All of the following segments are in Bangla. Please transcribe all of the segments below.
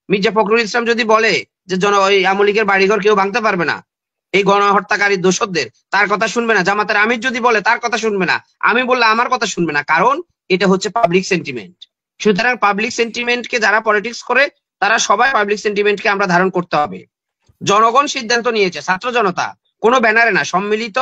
মির্জা ফখরুল ইসলাম যদি বলে যে ওই আওয়ামী লীগের বাড়িঘর কেউ ভাঙতে পারবে না, এই গণহত্যাকারী দোষরদের, তার কথা শুনবে না। জামাতের আমির যদি বলে তার কথা শুনবে না, আমি বললে আমার কথা শুনবে না, কারণ এটা হচ্ছে পাবলিক সেন্টিমেন্ট। সুতরাং পাবলিক সেন্টিমেন্টকে যারা পলিটিক্স করে তারা সবাই পাবলিক সেন্টিমেন্টকে আমরা ধারণ করতে হবে। জনগণ সিদ্ধান্ত নিয়েছে, ছাত্র জনতা, কোনো ব্যানারে না, সম্মিলিত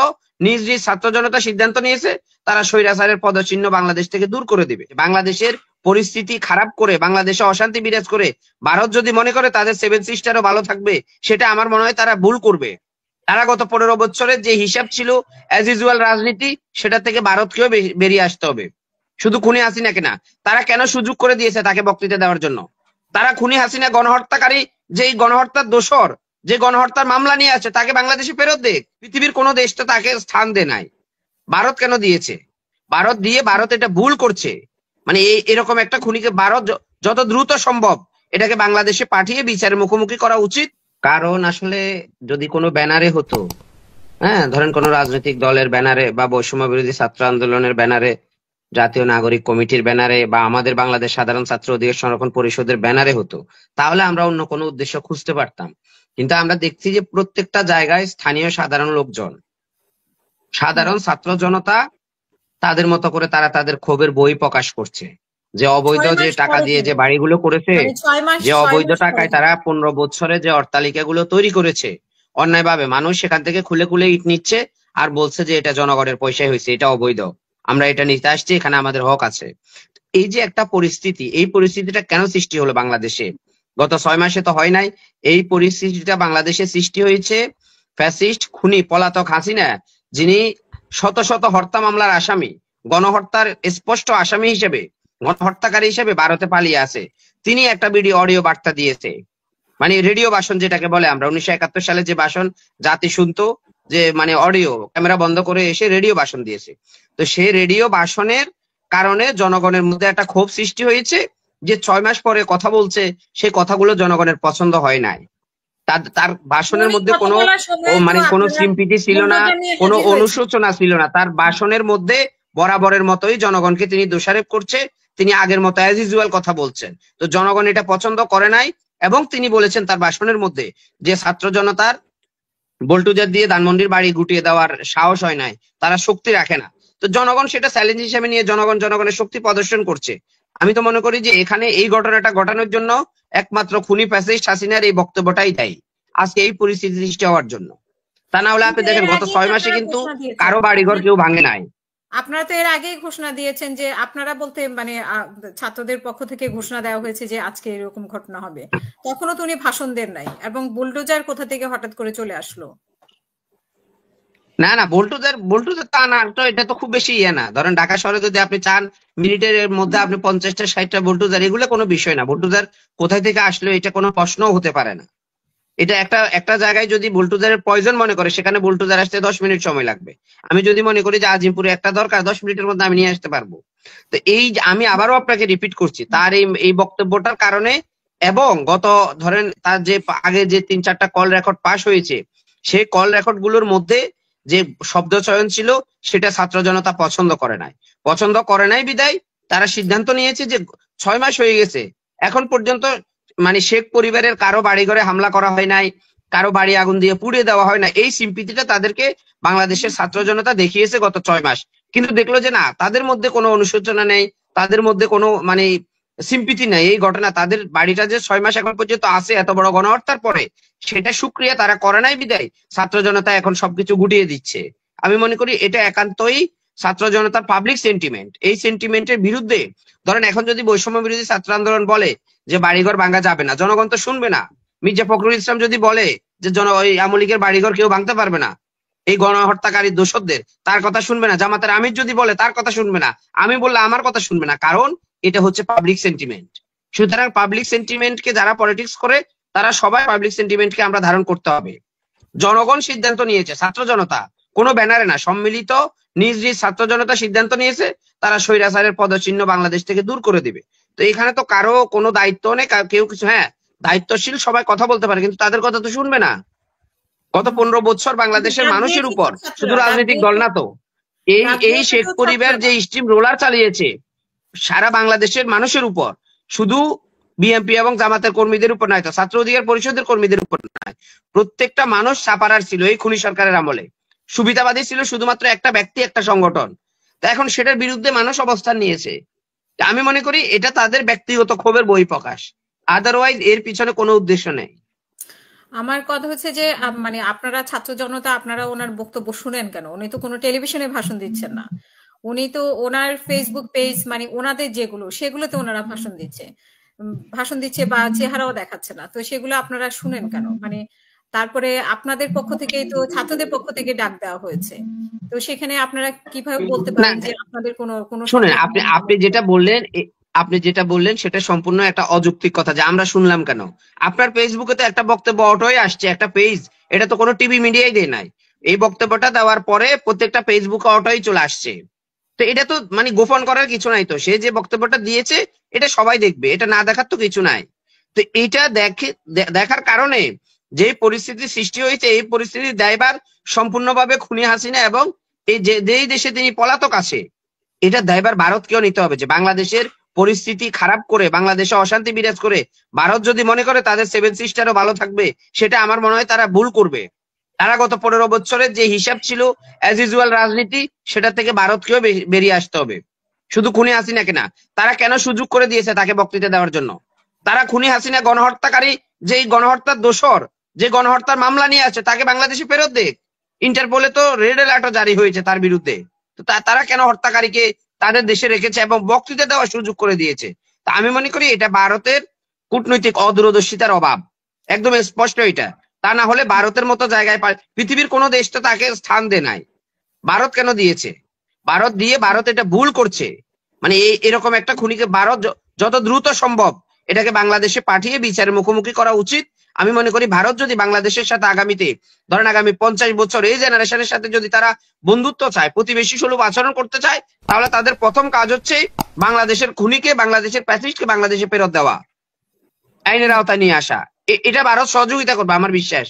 নিজ নিজ ছাত্র জনতা সিদ্ধান্ত নিয়েছে তারা স্বৈরাচারের পদচিহ্ন বাংলাদেশ থেকে দূর করে দিবে। বাংলাদেশের পরিস্থিতি খারাপ করে, বাংলাদেশে অশান্তি বিরাজ করে ভারত যদি মনে করে তাদের 7 সিস্টারও ভালো থাকবে, সেটা আমার মনে হয় তারা ভুল করবে। তারা গত 15 বছরের যে হিসাব ছিল অ্যাজ ইউজুয়াল রাজনীতি, সেটা থেকে ভারতকেও বেরিয়ে আসতে হবে। শুধু খুনি হাসিনাকে না, তারা কেন সুযোগ করে দিয়েছে তাকে বক্তৃতা দেওয়ার জন্য? তারা খুনি হাসিনা গণহত্যাকারী, যেই গণহত্যার দোষর, যে গণহত্যার মামলা নিয়ে আছে, তাকে বাংলাদেশে ফেরত দেখ। পৃথিবীর কোনো দেশ তো তাকে স্থান দেয় নাই, ভারত কেন দিয়েছে? ভারত দিয়ে, ভারত এটা ভুল করছে। মানে এরকম একটা খুনিকে ভারত যত দ্রুত সম্ভব এটাকে বাংলাদেশে পাঠিয়ে বিচারের মুখোমুখি করা উচিত। কারণ আসলে যদি কোনো ব্যানারে হতো, হ্যাঁ ধরেন কোন রাজনৈতিক দলের ব্যানারে বা বৈষম্য বিরোধী ছাত্র আন্দোলনের ব্যানারে, জাতীয় নাগরিক কমিটির ব্যানারে বা আমাদের বাংলাদেশ সাধারণ ছাত্র অধিকার সংরক্ষণ পরিষদের ব্যানারে হতো, তাহলে আমরা অন্য কোনো উদ্দেশ্য খুঁজতে পারতাম। কিন্তু আমরা দেখছি যে প্রত্যেকটা জায়গায় স্থানীয় সাধারণ লোকজন, সাধারণ ছাত্র জনতা তাদের মতো করে তারা তাদের ক্ষোভের বই প্রকাশ করছে। যে অবৈধ যে টাকা দিয়ে যে বাড়িগুলো করেছে, যে অবৈধ টাকায় তারা 15 বছরে যে অট্টালিকাগুলো তৈরি করেছে অন্যায়ভাবে, মানুষ সেখান থেকে খুলে খুলে ইট নিচ্ছে আর বলছে যে এটা জনগণের পয়সায় হয়েছে, এটা অবৈধ, আমরা এটা নিতে আসছি, এখানে আমাদের হক আছে। এই যে একটা পরিস্থিতি, এই পরিস্থিতিটা কেন সৃষ্টি হলো বাংলাদেশে? গত 6 মাসে তো হয় নাই। এই পরিস্থিতিটা বাংলাদেশে সৃষ্টি হয়েছে ফ্যাসিস্ট খুনি পলাতক হাসিনা, যিনি শত শত হত্যা মামলার আসামি, গণহত্যার স্পষ্ট আসামি হিসেবে, গণহত্যাকারী হিসেবে ভারতে পালিয়ে আছে। তিনি একটা ভিডিও অডিও বার্তা দিয়েছে, মানে রেডিও ভাষণ যেটাকে বলে আমরা 1971 সালে যে ভাষণ জাতি শুনতো, যে মানে অডিও ক্যামেরা বন্ধ করে এসে রেডিও ভাষণ দিয়েছে। তো সেই রেডিও ভাষণের কারণে জনগণের মধ্যে একটা ক্ষোভ সৃষ্টি হয়েছে, যে 6 মাস পরে কথা বলছে, সেই কথাগুলো জনগণের পছন্দ হয় নাই। তার ভাষণের মধ্যে কোনো মানে কোনো সিম্পিটি ছিল না, কোনো অনুশোচনা ছিল না। তার ভাষণের মধ্যে বরাবরের মতোই জনগণকে তিনি দোষারোপ করছে, তিনি আগের মতো অ্যাজ ইউজুয়াল কথা বলছেন। তো জনগণ এটা পছন্দ করে নাই, এবং তিনি বলেছেন তার ভাষণের মধ্যে যে ছাত্র জনতার বল্টুজার দিয়ে ধানমন্ডির বাড়ি গুটিয়ে দেওয়ার সাহস হয় নাই, তারা শক্তি রাখে না। তো জনগণ সেটা চ্যালেঞ্জ হিসেবে নিয়ে জনগণের শক্তি প্রদর্শন করছে। আমি তো মনে করি যে এখানে এই ঘটনাটা ঘটানোর জন্য একমাত্র খুনি ফ্যাসিস্ট হাসিনার এই বক্তব্যটাই দায়ী, আজকে এই পরিস্থিতি সৃষ্টি হওয়ার জন্য। তা না হলে আপনি দেখেন গত 6 মাসে কিন্তু কারো বাড়িঘর কেউ ভাঙে নাই। আপনারা তো এর আগেই ঘোষণা দিয়েছেন যে, আপনারা বলতে মানে ছাত্রদের পক্ষ থেকে ঘোষণা দেওয়া হয়েছে যে আজকে এরকম ঘটনা হবে, তখনও তো উনি ভাষণ দেন নাই, এবং বুলডোজার কোথা থেকে হঠাৎ করে চলে আসলো? না না, বুলডোজার তা না, তো এটা তো খুব বেশি ইয়ে না। ধরেন ঢাকা শহরে যদি আপনি 4 মিনিটের মধ্যে আপনি 50টা 60টা বুলডোজার, এগুলো কোনো বিষয় না। বুলডোজার কোথায় থেকে আসলো এটা কোনো প্রশ্নও হতে পারে না। এটা একটা জায়গায় যদি বুলডোজারের প্রয়োজন মনে করে, সেখানে বুলডোজার আসতে 10 মিনিট সময় লাগবে। আমি যদি মনে করি যে আজিমপুরে একটা দরকার, 10 মিনিটের মধ্যে আমি নিয়ে আসতে পারবো। তো এই আমি আবারও আপনাকে রিপিট করছি, তার এই বক্তব্যটার কারণে, এবং গত ধরেন তার যে আগে যে 3-4টা কল রেকর্ড পাস হয়েছে, সেই কল রেকর্ড গুলোর মধ্যে যে শব্দ চয়ন ছিল সেটা ছাত্র জনতা পছন্দ করে নাই বিদায় তারা সিদ্ধান্ত নিয়েছে যে 6 মাস হয়ে গেছে, এখন পর্যন্ত মানে শেখ পরিবারের কারো বাড়ি ঘরে হামলা করা হয় নাই, কারো বাড়ি আগুন দিয়ে পুড়িয়ে দেওয়া হয় না। এই সিম্পিতিটা তাদেরকে বাংলাদেশের ছাত্র জনতা দেখিয়েছে গত 6 মাস, কিন্তু দেখলো যে না, তাদের মধ্যে কোনো অনুশোচনা নেই, তাদের মধ্যে কোনো মানে সিম্পিতি নেই। এই ঘটনা তাদের বাড়িটা যে 6 মাস এখন পর্যন্ত আছে এত বড় গণহত্যার পরে, সেটা সুক্রিয়া তারা করে নাই বিদায় ছাত্র জনতা এখন সবকিছু গুটিয়ে দিচ্ছে। আমি মনে করি এটা একান্তই ছাত্র জনতার পাবলিক সেন্টিমেন্ট। এই সেন্টিমেন্টের বিরুদ্ধে ধরেন এখন যদি বৈষম্য বিরোধী ছাত্র আন্দোলন বলে যে বাড়িঘর ভাঙা যাবে না, জনগণ তো শুনবে না। মির্জা ফখরুল ইসলাম যদি বলে যে ওই আওয়ামী লীগের বাড়িঘর কেউ ভাঙতে পারবে না, এই গণহত্যাকারী দোষরদের, তার কথা শুনবে না। জামাতের আমির যদি বলে তার কথা শুনবে না, আমি বললে আমার কথা শুনবে না, কারণ এটা হচ্ছে পাবলিক সেন্টিমেন্ট। সুতরাং পাবলিক সেন্টিমেন্টকে যারা পলিটিক্স করে তারা সবাই পাবলিক সেন্টিমেন্টকে আমরা ধারণ করতে হবে। জনগণ সিদ্ধান্ত নিয়েছে, ছাত্র জনতা, কোনো ব্যানারে না, সম্মিলিত নিজ নিজ ছাত্র জনতা সিদ্ধান্ত নিয়েছে তারা স্বৈরাচারের পদচিহ্ন বাংলাদেশ থেকে দূর করে দিবে। তো এখানে তো কারো কোনো দায়িত্ব নেই, কেউ কিছু, হ্যাঁ দায়িত্বশীল সবাই কথা বলতে পারে, কিন্তু তাদের কথা তো শুনবে না। গত 15 বছর বাংলাদেশের মানুষের উপর, শুধু রাজনৈতিক দল না তো, এই শেখ পরিবার যে স্ট্রিম রোলার চালিয়েছে সারা বাংলাদেশের মানুষের উপর, শুধু বিএনপি এবং জামাতের কর্মীদের উপর নয়, তো ছাত্র অধিকার পরিষদের কর্মীদের উপর নয়, প্রত্যেকটা মানুষ সাপারার ছিল এই খুনি সরকারের আমলে। সুবিধাবাদী ছিল শুধুমাত্র একটা ব্যক্তি, একটা সংগঠন। তা এখন সেটার বিরুদ্ধে মানুষ অবস্থান নিয়েছে। আমি মনে করি এটা তাদের ব্যক্তিগত ক্ষোভের বহিঃপ্রকাশ, আদারওয়াইজ এর পিছনে কোনো উদ্দেশ্য নেই। আমার কথা হচ্ছে যে মানে আপনারা ছাত্র জনতা আপনারা ওনার বক্তব্য শুনেন কেন? উনি তো কোনো টেলিভিশনে ভাষণ দিচ্ছেন না, উনি তো ওনার ফেসবুক পেজ মানে ওনাদের যেগুলো সেগুলোতে ওনারা ভাষণ দিচ্ছে বা চেহারাও দেখাচ্ছে না, তো সেগুলো আপনারা শুনেন কেন? মানে তারপরে আপনাদের পক্ষ থেকেই তো ছাত্রদের পক্ষ থেকে ডাক দেওয়া হয়েছে, তো সেখানে আপনারা কিভাবে বলতে না পারেন যে আপনাদের কোনো কোনো শুনেন, সংগঠন আপনি যেটা বললেন সেটা সম্পূর্ণ একটা অযৌক্তিক কথা যে আমরা শুনলাম কেন। আপনার ফেসবুকে তো একটা বক্তব্য অটোই আসছে, একটা পেজ, এটা তো কোনো টিভি মিডিয়াই দেয় নাই। এই বক্তব্যটা দেওয়ার পরে প্রত্যেকটা ফেসবুকে অটোই চলে আসছে। তো এটা তো মানে গোপন করার কিছু নাই, তো সে যে বক্তব্যটা দিয়েছে এটা সবাই দেখবে, এটা না দেখার তো কিছু নাই। তো এটা দেখার কারণে যে পরিস্থিতি সৃষ্টি হয়েছে, এই পরিস্থিতির দায়ভার সম্পূর্ণভাবে খুনি হাসিনা এবং এই যেই দেশে তিনি পলাতক আছে, এটা দায়ভার ভারতকেও নিতে হবে। যে বাংলাদেশের পরিস্থিতি খারাপ করে, বাংলাদেশে অশান্তি বিরাজ করে ভারত যদি মনে করে তাদের 7 সিস্টারও ভালো থাকবে, সেটা আমার মনে হয় তারা ভুল করবে। তারা গত 15 বছরের যে হিসাব ছিল অ্যাজ ইউজুয়াল রাজনীতি, সেটা থেকে ভারতকেও বেরিয়ে আসতে হবে। শুধু খুনি হাসিনাকে না, তারা কেন সুযোগ করে দিয়েছে তাকে বক্তৃতা দেওয়ার জন্য? তারা খুনি হাসিনা গণহত্যাকারী, যেই গণহত্যার দোষর, যে গণহত্যার মামলা নিয়ে আছে, তাকে বাংলাদেশে ফেরত দেখ। ইন্টারপোলে তো রেড অ্যালার্টও জারি হয়েছে তার বিরুদ্ধে। তো তারা কেন হত্যাকারীকে তাদের দেশে রেখেছে এবং বক্তৃতা দেওয়ার সুযোগ করে দিয়েছে? তা আমি মনে করি এটা ভারতের কূটনৈতিক অদূরদর্শিতার অভাব, একদম স্পষ্ট এটা। তা না হলে ভারতের মতো জায়গায় পৃথিবীর কোনো দেশ তো তাকে স্থান দেয় নাই, ভারত কেন দিয়েছে? ভারত এটা ভুল করছে। মানে এরকম একটা খুনিকে ভারত যত দ্রুত সম্ভব এটাকে বাংলাদেশে পাঠিয়ে বিচারের মুখোমুখি করা উচিত। আমি মনে করি ভারত যদি বাংলাদেশের সাথে আগামীতে, ধরেন আগামী 50 বছর এই জেনারেশনের সাথে যদি তারা বন্ধুত্ব চায়, প্রতিবেশী সুলভ আচরণ করতে চায়, তাহলে তাদের প্রথম কাজ হচ্ছে বাংলাদেশের খুনিকে, বাংলাদেশের প্যাসিস্টকে বাংলাদেশে ফেরত দেওয়া, আইনের আওতায় নিয়ে আসা। এটা ভারত সহযোগিতা করবে আমার বিশ্বাস।